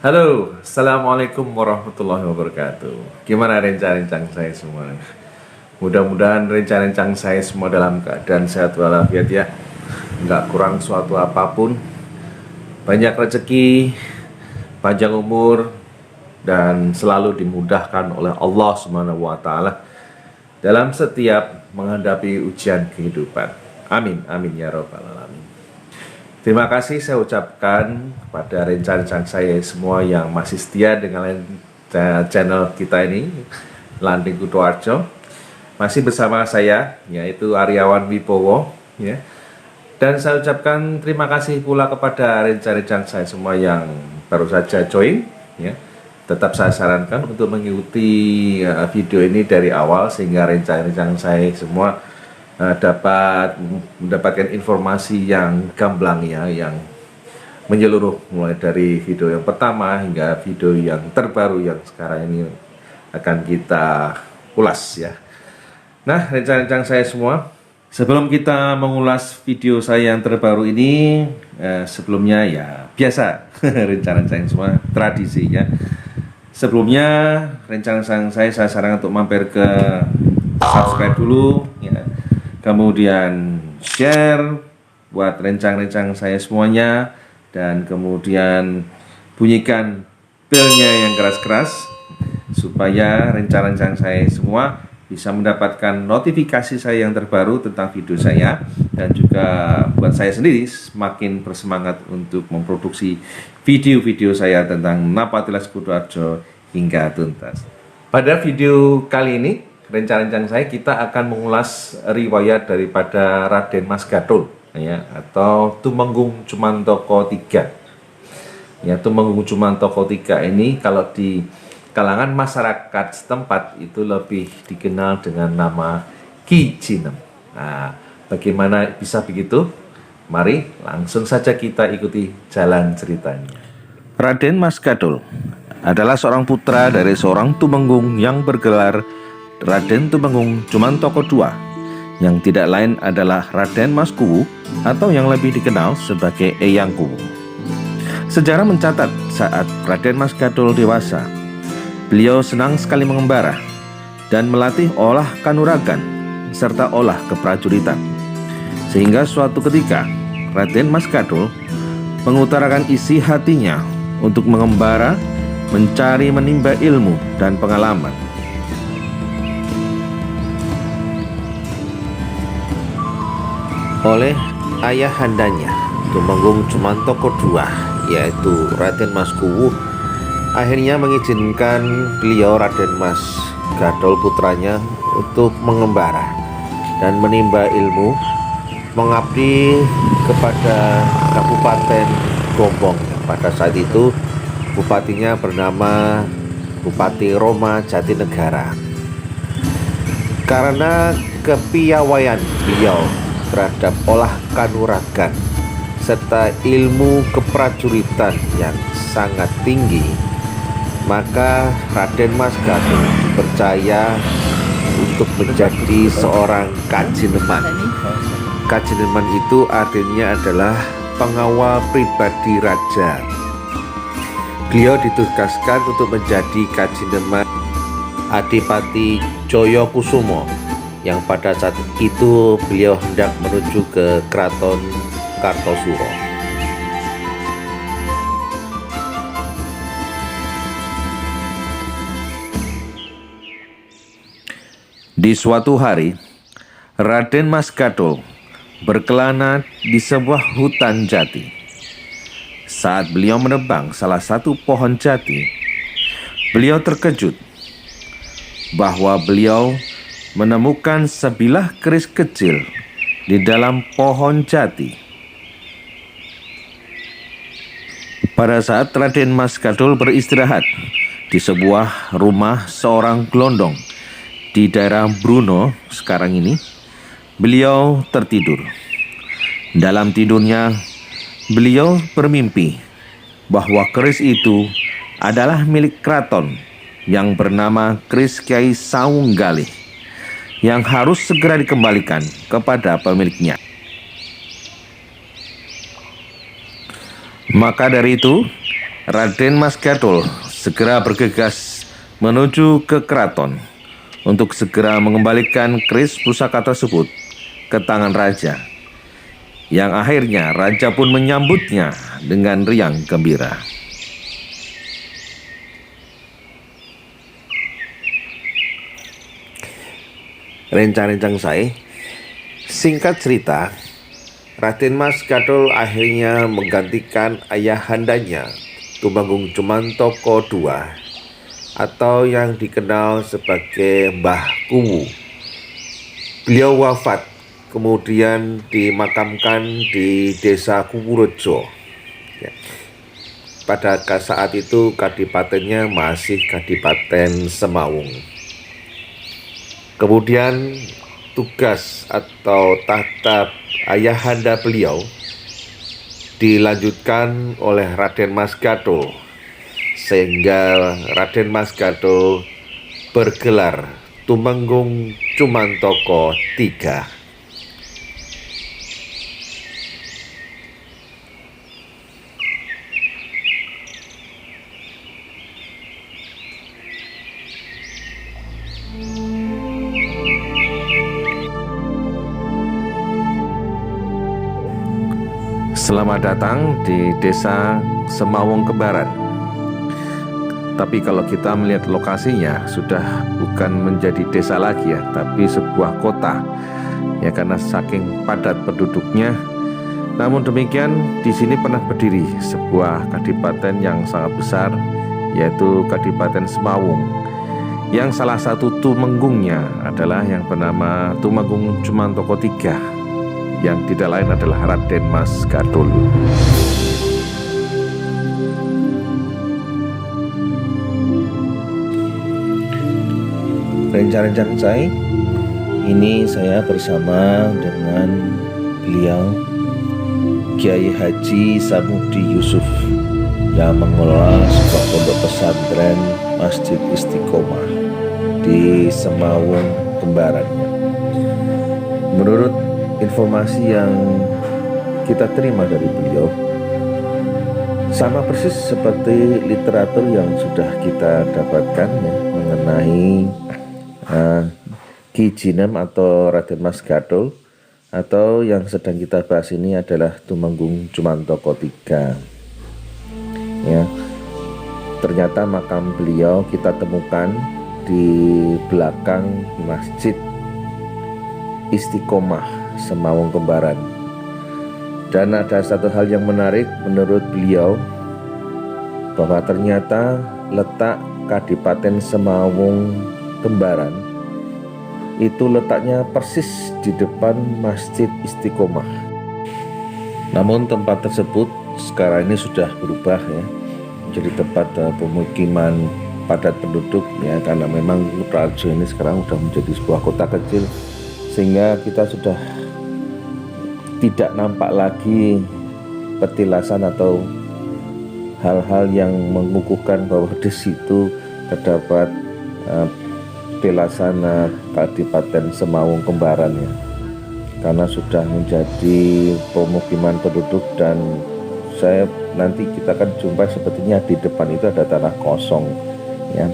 Halo, Assalamualaikum warahmatullahi wabarakatuh. Gimana rencang-rencang saya semua? Mudah-mudahan rencang-rencang saya semua dalam keadaan sehat walafiat ya. Nggak kurang suatu apapun. Banyak rezeki, panjang umur, dan selalu dimudahkan oleh Allah Subhanahu wa Ta'ala dalam setiap menghadapi ujian kehidupan. Amin, amin ya Rabbal Alamin. Terima kasih saya ucapkan kepada rencang-rencang saya semua yang masih setia dengan channel kita ini, Landing Kutoarjo. Masih bersama saya, yaitu Aryawan Wibowo, ya. Dan saya ucapkan terima kasih pula kepada rencang-rencang saya semua yang baru saja join, ya. Tetap saya sarankan untuk mengikuti video ini dari awal sehingga rencang-rencang saya semua dapat mendapatkan informasi yang gamblang ya, yang menyeluruh mulai dari video yang pertama hingga video yang terbaru yang sekarang ini akan kita ulas ya. Nah, rencang-rencang saya semua, sebelum kita mengulas video saya yang terbaru ini, sebelumnya ya biasa rencang-rencang semua tradisinya. Sebelumnya rencang-rencang saya sarankan untuk mampir ke subscribe dulu ya. Kemudian share buat rencang-rencang saya semuanya, dan kemudian bunyikan belnya yang keras-keras supaya rencang-rencang saya semua bisa mendapatkan notifikasi saya yang terbaru tentang video saya, dan juga buat saya sendiri semakin bersemangat untuk memproduksi video-video saya tentang Napatilas Kutoarjo hingga tuntas. Pada video kali ini rencang-rencang saya kita akan mengulas riwayat daripada Raden Mas Gatul ya, atau Tumenggung Cumantoko III. Ya, Tumenggung Cumantoko III ini kalau di kalangan masyarakat setempat itu lebih dikenal dengan nama Ki Jinem. Nah, bagaimana bisa begitu? Mari langsung saja kita ikuti jalan ceritanya. Raden Mas Gatul adalah seorang putra dari seorang tumenggung yang bergelar Raden Tumenggung Cumantoko II, yang tidak lain adalah Raden Mas Kuwu atau yang lebih dikenal sebagai Eyang Kuwu. Sejarah mencatat saat Raden Mas Gatul dewasa, beliau senang sekali mengembara dan melatih olah kanuragan serta olah keprajuritan. Sehingga suatu ketika Raden Mas Gatul mengutarakan isi hatinya untuk mengembara, mencari menimba ilmu dan pengalaman. Oleh ayahandanya Tumenggung Cumantoko II, yaitu Raden Mas Kuwu, akhirnya mengizinkan beliau Raden Mas Gatul putranya untuk mengembara dan menimba ilmu, mengabdi kepada Kabupaten Gombong. Pada saat itu bupatinya bernama Bupati Roma Jatinegara. Karena kepiawaian beliau terhadap olah kanuragan serta ilmu keprajuritan yang sangat tinggi, maka Raden Mas Gatul dipercaya untuk menjadi seorang kajineman. Kajineman itu artinya adalah pengawal pribadi raja. Beliau ditugaskan untuk menjadi kajineman Adipati Joyokusumo, yang pada saat itu beliau hendak menuju ke Keraton Kartosuro. Di suatu hari, Raden Mas Gatul berkelana di sebuah hutan jati. Saat beliau menebang salah satu pohon jati, beliau terkejut bahwa beliau menemukan sebilah keris kecil di dalam pohon jati. Pada saat Raden Mas Gatul beristirahat di sebuah rumah seorang gelondong di daerah Bruno sekarang ini, beliau tertidur. Dalam tidurnya, beliau bermimpi bahwa keris itu adalah milik keraton yang bernama keris Kiai Saunggalih, yang harus segera dikembalikan kepada pemiliknya. Maka dari itu, Raden Mas Gatul segera bergegas menuju ke keraton untuk segera mengembalikan keris pusaka tersebut ke tangan raja. Yang akhirnya raja pun menyambutnya dengan riang gembira. Rencang-rencang saya, singkat cerita, Raden Mas Gatul akhirnya menggantikan ayahandanya Tumenggung Jumantoko II atau yang dikenal sebagai Mbah Kuwu. Beliau wafat kemudian dimakamkan di desa Kuwurejo. Ya. Pada saat itu kadipatennya masih Kadipaten Semawung. Kemudian tugas atau tahta ayahanda beliau dilanjutkan oleh Raden Mas Gatul, sehingga Raden Mas Gatul bergelar Tumenggung Jumantoko III. Selamat datang di Desa Semawung Kembaran. Tapi kalau kita melihat lokasinya sudah bukan menjadi desa lagi ya, tapi sebuah kota. Ya karena saking padat penduduknya. Namun demikian di sini pernah berdiri sebuah kadipaten yang sangat besar, yaitu Kadipaten Semawung. Yang salah satu tumenggungnya adalah yang bernama Tumenggung Jumantoko III. Yang tidak lain adalah Raden Mas Gatul. Rencang-rencang saya, ini saya bersama dengan beliau Kiai Haji Samudi Yusuf yang mengelola sebuah pondok pesantren Masjid Istiqomah di Semawung Kembaran. Menurut informasi yang kita terima dari beliau sama persis seperti literatur yang sudah kita dapatkan ya, mengenai Ki Jinem atau Raden Mas Gatul, atau yang sedang kita bahas ini adalah Tumenggung Jumantoko III. Ya, ternyata makam beliau kita temukan di belakang Masjid Istiqomah Semawung Kembaran. Dan ada satu hal yang menarik menurut beliau, bahwa ternyata letak Kadipaten Semawung Kembaran itu letaknya persis di depan Masjid Istiqomah. Namun tempat tersebut sekarang ini sudah berubah ya, menjadi tempat pemukiman padat penduduk ya, karena memang Rajo ini sekarang sudah menjadi sebuah kota kecil, sehingga kita sudah tidak nampak lagi petilasan atau hal-hal yang mengukuhkan bahwa di situ terdapat petilasan Kadipaten Semawung Kembaran ya, karena sudah menjadi pemukiman penduduk. Dan saya nanti kita akan jumpa sepertinya di depan itu ada tanah kosong ya.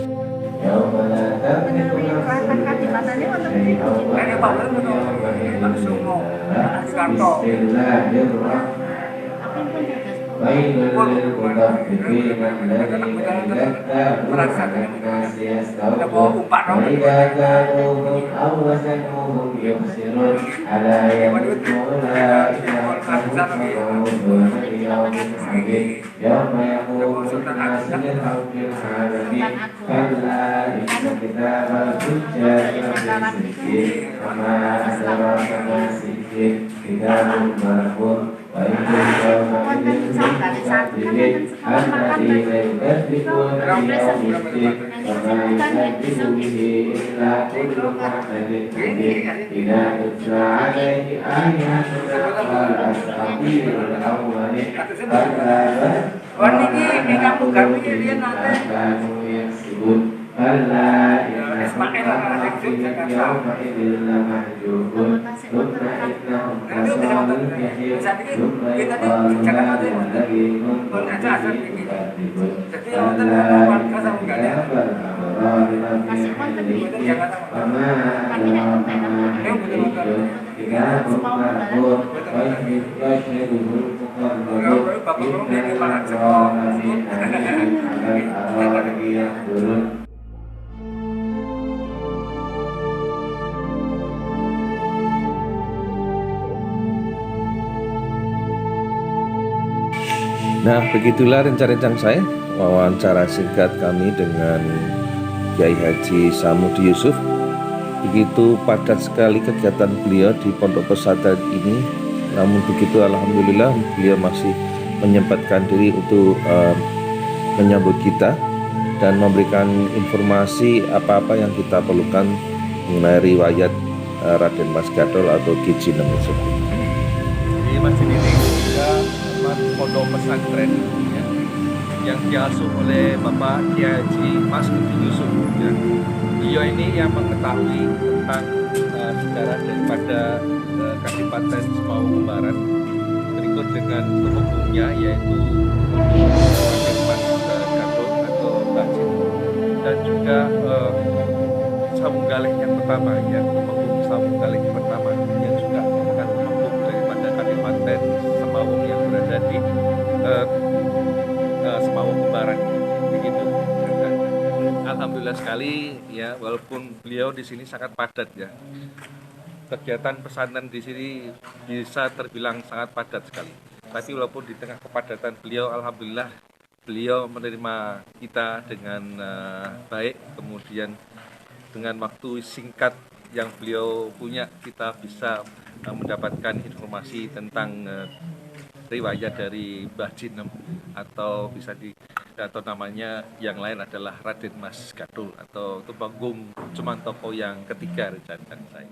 يومئذ لمحجوبون ثم إنهم لصالون الجحيم ثم يقال هذا الذي كنتم به تكذبون كلا إن كتاب الأبرار لفي عليين وما أدراك ما عليين كتاب مرقوم يشهده المقربون إن الأبرار في نعيم على الأرائك ينظرون. Nah, begitulah rencang-rencang saya wawancara singkat kami dengan Kiai Haji Samudi Yusuf. Begitu padat sekali kegiatan beliau di pondok pesantren ini, namun begitu alhamdulillah beliau masih menyempatkan diri untuk menyambut kita dan memberikan informasi apa-apa yang kita perlukan mengenai riwayat Raden Mas Gatotkaca atau Ki Jinem tersebut. Di masjid ini juga pondok pesantren ya, yang diasuh oleh Bapak Kiai Haji Samudi Yusuf ya. Beliau ini yang mengetahui tentang sejarah daripada Kadipaten Semaun Kembaran berikut dengan pembukunya, yaitu Raden Mas Gatotkaca atau Mbah Jinem, dan juga Sawung Galih yang pertama ya, pembuku Sawung Galih yang pertama yang juga merupakan pembuku daripada Kadipaten Semaun yang berada di Semaun Kembaran begitu. Alhamdulillah sekali ya, walaupun beliau di sini sangat padat ya. Kegiatan pesantren di sini bisa terbilang sangat padat sekali. Tapi walaupun di tengah kepadatan beliau, alhamdulillah beliau menerima kita dengan baik. Kemudian dengan waktu singkat yang beliau punya, kita bisa mendapatkan informasi tentang riwayat dari Mbah Jinem, atau bisa atau namanya yang lain adalah Raden Mas Gatotkaca atau Tumenggung Cumantoko yang ketiga rencang saya.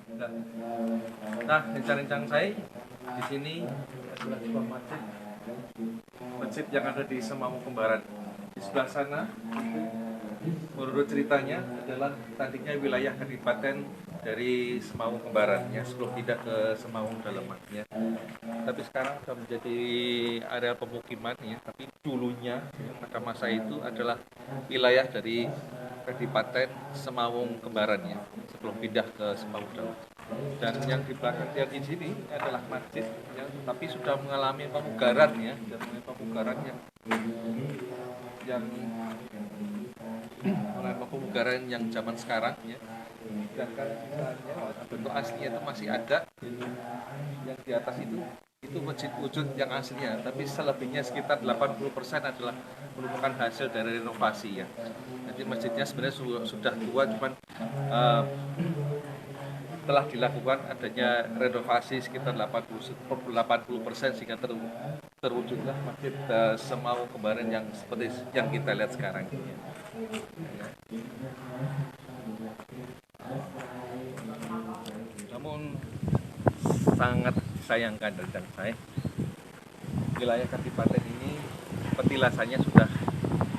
Nah, rencang saya di sini adalah sebuah masjid yang ada di Semaun Kembaran. Di sebelah sana menurut ceritanya adalah tadinya wilayah kadipaten dari Semaun Kembaran ya, sebelum tidak ke Semaun Daleman ya. Tapi sekarang sudah menjadi area pemukiman ya. Tapi dulunya ya, pada masa itu adalah wilayah dari Kadipaten Semaun Kembaran ya, sebelum pindah ke Semaun Daleman. Dan yang di belakang di sini adalah masjid ya, tapi sudah mengalami pemugaran ya, yang pemugaran yang zaman sekarang ya. Sedangkan bentuk aslinya itu masih ada, yang di atas itu masjid wujud yang aslinya, tapi selebihnya sekitar 80% adalah merupakan hasil dari renovasi ya. Jadi masjidnya sebenarnya sudah tua, cuman telah dilakukan adanya renovasi sekitar 80% sehingga terwujudlah masjid Semaun Kembaran yang seperti yang kita lihat sekarang ini. Namun sangat disayangkan dan saya, wilayah Kadipaten ini petilasannya sudah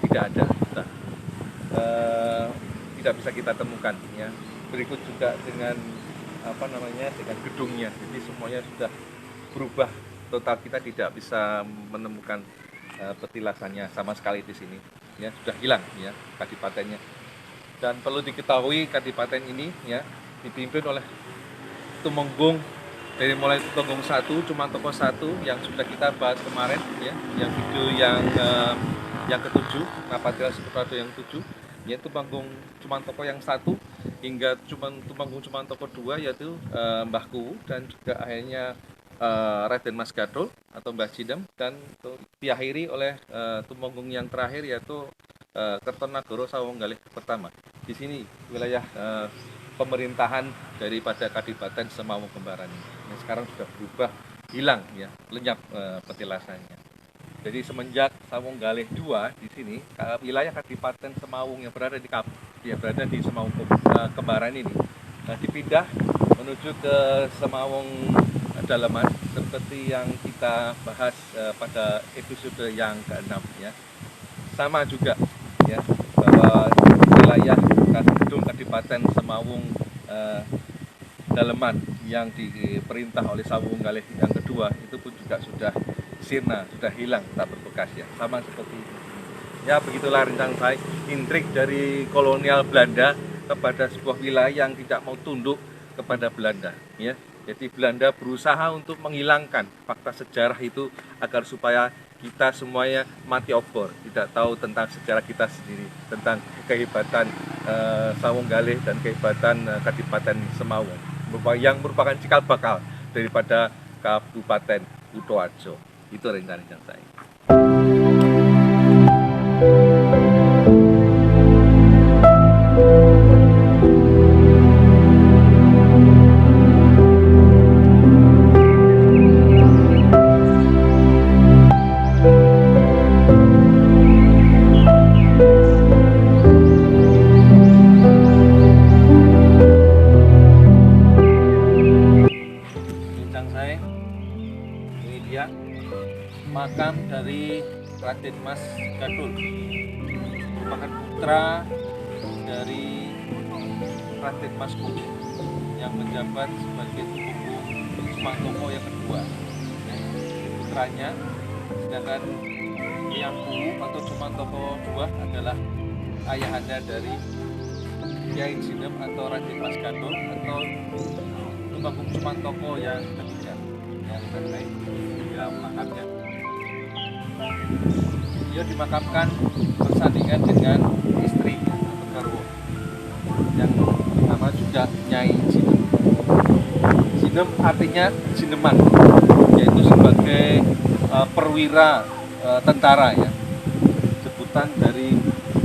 tidak ada, sudah tidak bisa kita temukan ya. Berikut juga dengan dengan gedungnya, jadi semuanya sudah berubah total, kita tidak bisa menemukan petilasannya sama sekali di sini ya, sudah hilang ya kadipatennya. Dan perlu diketahui kadipaten ini ya dipimpin oleh Tumenggung, dari mulai Tumenggung 1, Cumantoko 1 yang sudah kita bahas kemarin ya, yang video yang ke-7, Napatila Suprapto yang 7, yaitu Tumenggung Cumantoko yang 1 hingga Tumenggung Cumantoko 2 yaitu Mbah Kuwu, dan juga akhirnya Raden Mas Gatotkaca atau Mbah Jinem, dan diakhiri oleh Tumenggung yang terakhir yaitu Kertonagoro Sawung Galih pertama. Di sini wilayah pemerintahan daripada Kadipaten Semaun Kembaran ini sekarang sudah berubah, hilang ya, lenyap petilasannya. Jadi semenjak Sawung Galih 2 di sini, wilayah Kadipaten Semaun yang berada di Semaun Kembaran ini dipindah menuju ke Semaun Daleman seperti yang kita bahas pada episode yang ke-6 ya. Sama juga ya, bahwa wilayah gedung Kadipaten Semaun Semawung Daleman yang diperintah oleh Sawunggalih yang kedua itu pun juga sudah sirna, sudah hilang, tak berbekas ya, sama seperti itu. Ya begitulah rencana saya, intrik dari kolonial Belanda kepada sebuah wilayah yang tidak mau tunduk kepada Belanda ya. Jadi Belanda berusaha untuk menghilangkan fakta sejarah itu agar supaya kita semuanya mati obor, tidak tahu tentang sejarah kita sendiri, tentang kehebatan Sawunggalih dan kehebatan Kadipaten Semawung yang merupakan cikal bakal daripada Kabupaten Kutoarjo. Itu rencana saya. Ini dia makam dari Raden Mas Gadul, merupakan putra dari Raden Mas Kudu yang menjabat sebagai Tumenggung Sumantoko yang kedua. Putranya, sedangkan Yang Kuwu atau Sumantoko II adalah ayahanda dari Kyai Jinem atau Raden Mas Gadul atau Tumenggung Sumantoko yang ketiga. Yang terkait dia makamnya. Dia dimakamkan bersandingan dengan istrinya atau Garwo yang nama juga Nyai Jinem. Jinem artinya jineman, yaitu sebagai perwira tentara ya, sebutan dari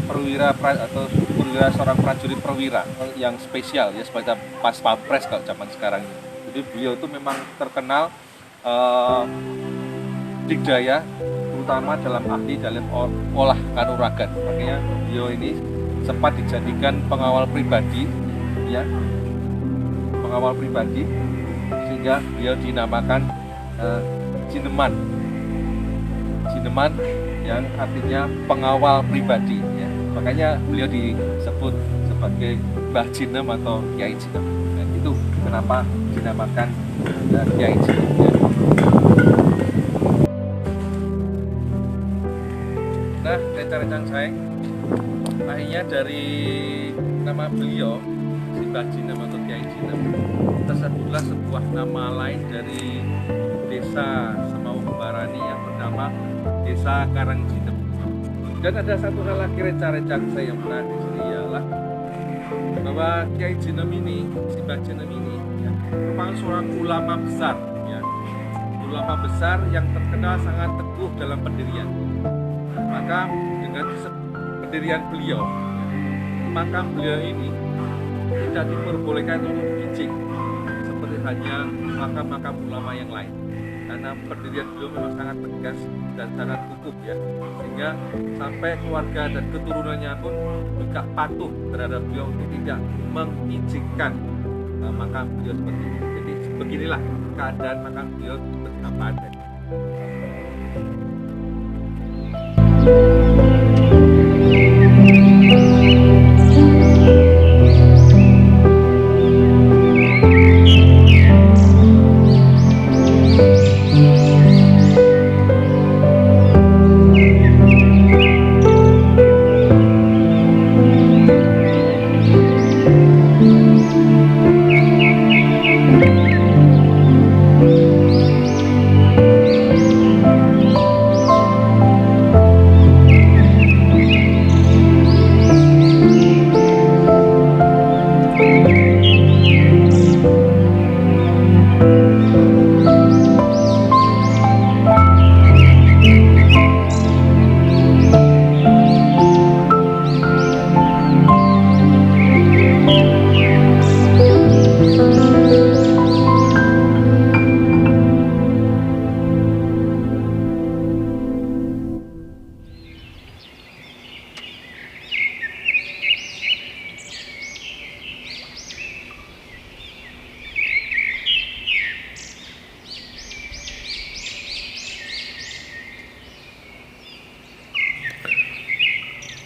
perwira atau perwira seorang prajurit perwira yang spesial ya, seperti pas pampres kalau zaman sekarang ini. Jadi beliau itu memang terkenal digdaya, terutama dalam ahli dalam olah kanuragan. Makanya beliau ini sempat dijadikan pengawal pribadi ya, pengawal pribadi, sehingga beliau dinamakan Jineman. Jineman yang artinya pengawal pribadi ya. Makanya beliau disebut sebagai Mbah Jinem atau Kyai Jinem. Dan itu kenapa dinamakan Kyai Jinem ya. Nah, rencana saya akhirnya dari nama beliau si Mbah Jinem atau Kyai Jinem tersebutlah sebuah nama lain dari desa Semawung Barani yang bernama Desa Karangjinem. Dan ada satu hal lagi rencana saya yang menarik di sini ialah bahwa Kyai Jinem ini, si Mbah Jinem ini ya, merupakan seorang ulama besar ya, ulama besar yang terkenal sangat teguh dalam pendirian. Maka dengan pendirian beliau, makam beliau ini tidak diperbolehkan untuk dicik seperti hanya makam-makam ulama yang lain, karena pendirian beliau memang sangat tegas dan sangat kukuh ya, sehingga sampai keluarga dan keturunannya pun juga patuh terhadap beliau untuk tidak mengizinkan makam beliau seperti ini. Jadi beginilah keadaan makam beliau betapa ada.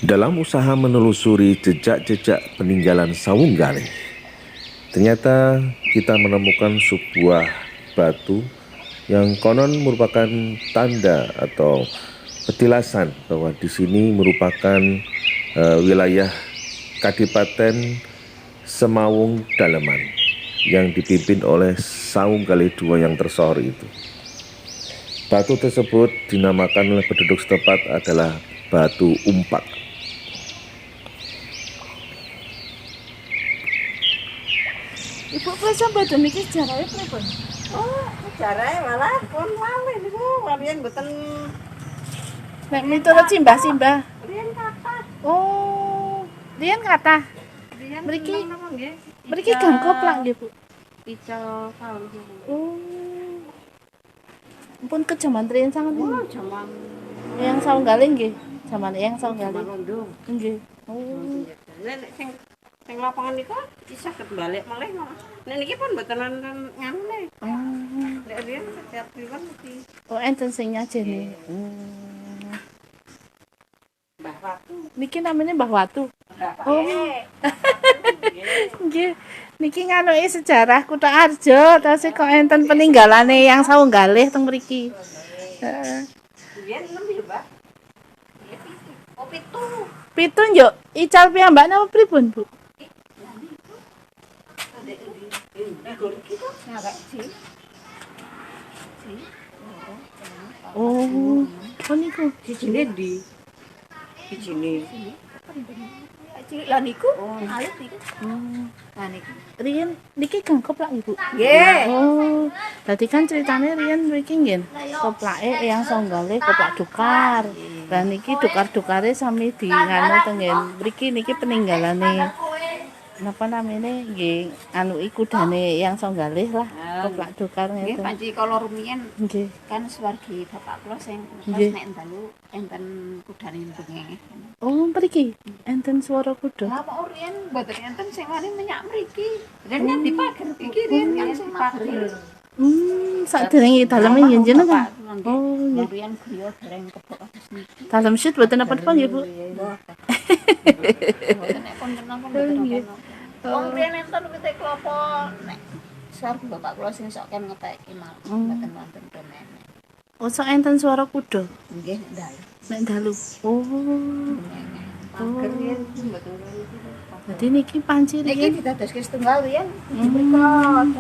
Dalam usaha menelusuri jejak-jejak peninggalan Sawunggalih, Ternyata kita menemukan sebuah batu yang konon merupakan tanda atau petilasan bahwa di sini merupakan wilayah Kadipaten Semawung Daleman yang dipimpin oleh Saung Galih II yang tersohor itu. Batu tersebut dinamakan oleh penduduk setempat adalah Batu Umpak. Ibu prasa batu niki sejarahnya pripun? Oh, sejarahnya malah pun malih niku riyen mboten Nek miturut simbah-simbah. riyen kathah. Oh, riyen kathah. Riyen Mriki- napa nggih? Mriki gang koplak nggih, Bu. Ical kaul niku. Oh. Ampun ke jaman riyen sangat Oh, ini. jaman Yang Saung Galih nggih. Jaman Eyang Saung jaman Galih. Rondo. Nggih. Oh. Nek sing lapangan niku saged balik malih malah. Nek niki pun mboten wonten nganune. Nek riyen setiap kliwon mesti Oh, enten sing nyajeni. Mbah Watu. Niki namanya Mbah Watu. Oh. Nggih. Niki nganuki sejarah Kutha Arjo, terus kok enten peninggalane yang Saung Galih teng mriki. Heeh. Riyen enem ya, Mbak? Iya, pitu. Oh, pitu. Pitu njuk ical piyambak napa pripun, Bu? Oh, oh niku. Sijine ndi? Sijine. Lah niku. Alit niku. Lah niku. Riyen niki gang koplak Ibu. Nggih. Oh, dadi kan ceritane riyen mriki nggih. Koplake Eyang Saung Galih koplak Dukar. Lah niki dukar-dukare sami nganu tengen. Mriki niki peninggalane napa namine nggih anuki kudane Eyang Saung Galih lah. Koplak Dukar Nggih, ngeten. panci kala rumiyin Nggih. kan swargi bapak kula sing Nggih. nek dalu enten kudane bengi. Oh, mriki enten swara kuda. Lah kok riyen mboten enten sing wani menyak mriki. Riyen di pager iki riyen kan sing pager. Saderenge daleme nggih jenengan. Oh, nggih. Riyen griya dereng kebok kados niki. Dalem syut boten apa-apa nggih, Bu. Mboten nek pun kenal pun mboten apa. Wong riyen enten wite klopo nek swargi bapak kula sing sok kan ngepeki mal. Mboten wonten domene. Oh, sok enten swara kuda Nggih, dalu. nek dalu. Oh. Pager riyen mboten wonten. Dadi niki panci Niki riyen. ditadoske setunggal riyen. Mriko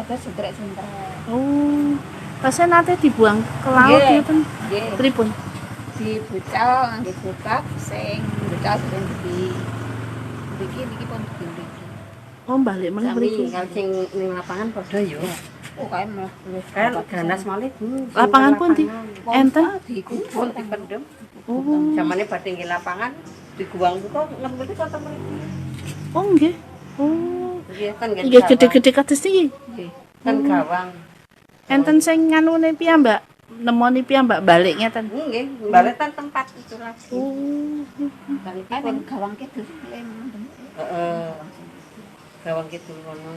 dados jentrek-jentrek. Oh. Pasien nate dibuang ke laut Nggih. ngoten. Nggih. Pripun? Dibucal ngangge bokap sing bucal sing di niki pun di mriki. Oh, balik meneh mriki. Kalau sing ning lapangan padha yo. Oh, kae malah kan ganas malih. Lapangan pundi? Enten? Dikubur dipendem. Oh. Zamane badhe nggih lapangan diguang kok ngerti kota mriki. Oh, nggih. Oh. Nggih kan nggih. Nggih gede-gede kados niki. Nggih. Kan gawang. Enten sing nganune piyambak, nemoni piyambak balik ngeten. Nggih, baletan tempat itu lagi. Oh. Dan iki pun gawang kidul. Heeh. Gawang kidul kono.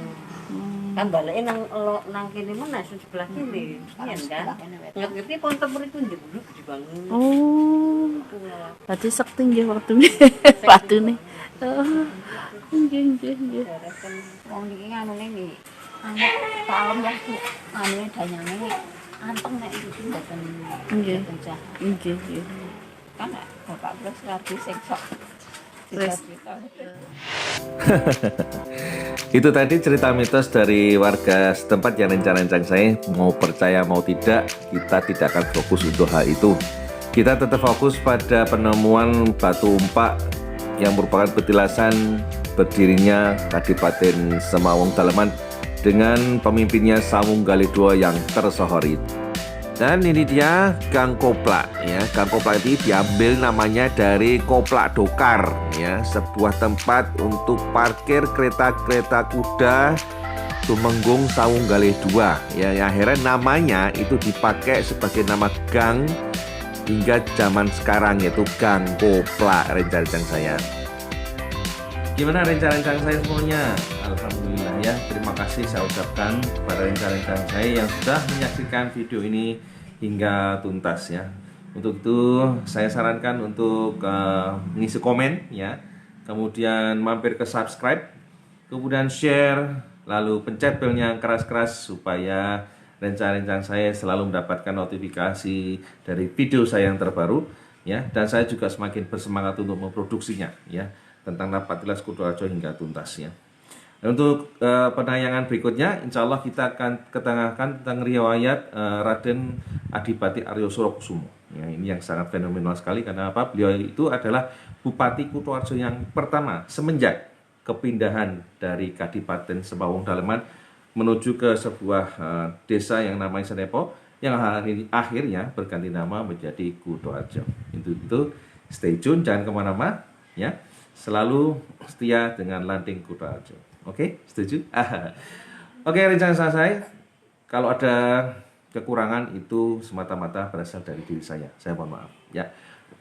Kan baleke nang kene meneh sebelah kene. Yen kan. Ngerti pun temur itu njebul dibangun. Oh. Berarti sekti nggih waktune. Watune. Oh. Nggih, nggih, nggih. Wong iki nganune nggih. Anak taun ya Bu. Anune danyane anteng nek iki mboten Nggih. mboten jah. Nggih, nggih. Kan bapak terus lagi sing sok. Wes. Itu tadi cerita mitos dari warga setempat yang rencana-rencana saya mau percaya mau tidak, kita tidak akan fokus untuk hal itu. Kita tetap fokus pada penemuan batu umpak yang merupakan petilasan berdirinya Kadipaten Semawung Daleman dengan pemimpinnya Saung Galih II yang tersohor itu. Dan ini dia Gang Koplak ya. Gang Koplak ini diambil namanya dari Koplak Dokar ya, sebuah tempat untuk parkir kereta-kereta kuda Tumenggung Saung Galih II ya. Yang akhirnya namanya itu dipakai sebagai nama gang hingga zaman sekarang, yaitu Gang Koplak. Rencana saya. Gimana rencana-rencana saya semuanya? Alhamdulillah ya, terima kasih saya ucapkan kepada rencana-rencana saya yang sudah menyaksikan video ini hingga tuntas ya. Untuk itu saya sarankan untuk mengisi komen ya, kemudian mampir ke subscribe, kemudian share lalu pencet belnya keras-keras supaya rencana-rencana saya selalu mendapatkan notifikasi dari video saya yang terbaru ya, dan saya juga semakin bersemangat untuk memproduksinya ya, tentang Napatilas Kutoarjo hingga tuntas ya. Untuk penayangan berikutnya, insya Allah kita akan ketengahkan tentang riwayat Raden Adipati Aryo Surokusumo. Ya, ini yang sangat fenomenal sekali karena apa? Beliau itu adalah Bupati Kutoarjo yang pertama semenjak kepindahan dari Kadipaten Semawung Daleman menuju ke sebuah desa yang namanya Senepo, yang akhirnya berganti nama menjadi Kutoarjo. Itu stay tune, jangan kemana-mana ya. Selalu setia dengan Lanting Kutoarjo. Oke, setuju? Oke, rencana saya, kalau ada kekurangan itu semata-mata berasal dari diri saya mohon maaf ya.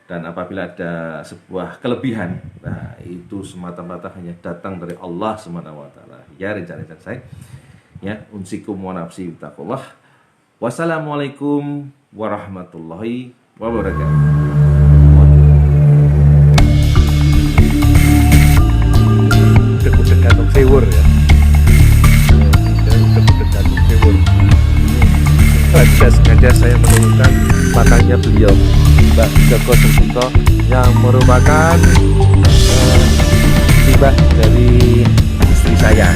Dan apabila ada sebuah kelebihan, nah itu semata-mata hanya datang dari Allah SWT ya, rencana saya ya. Unsikum wa nafsi bittaqullah. Wassalamualaikum warahmatullahi wabarakatuh. Udah gantung sewur ya. Udah gantung sewur. Tidak sengaja saya menemukan matanya beliau, Mbak Joko Sembito, yang merupakan hibah dari istri saya.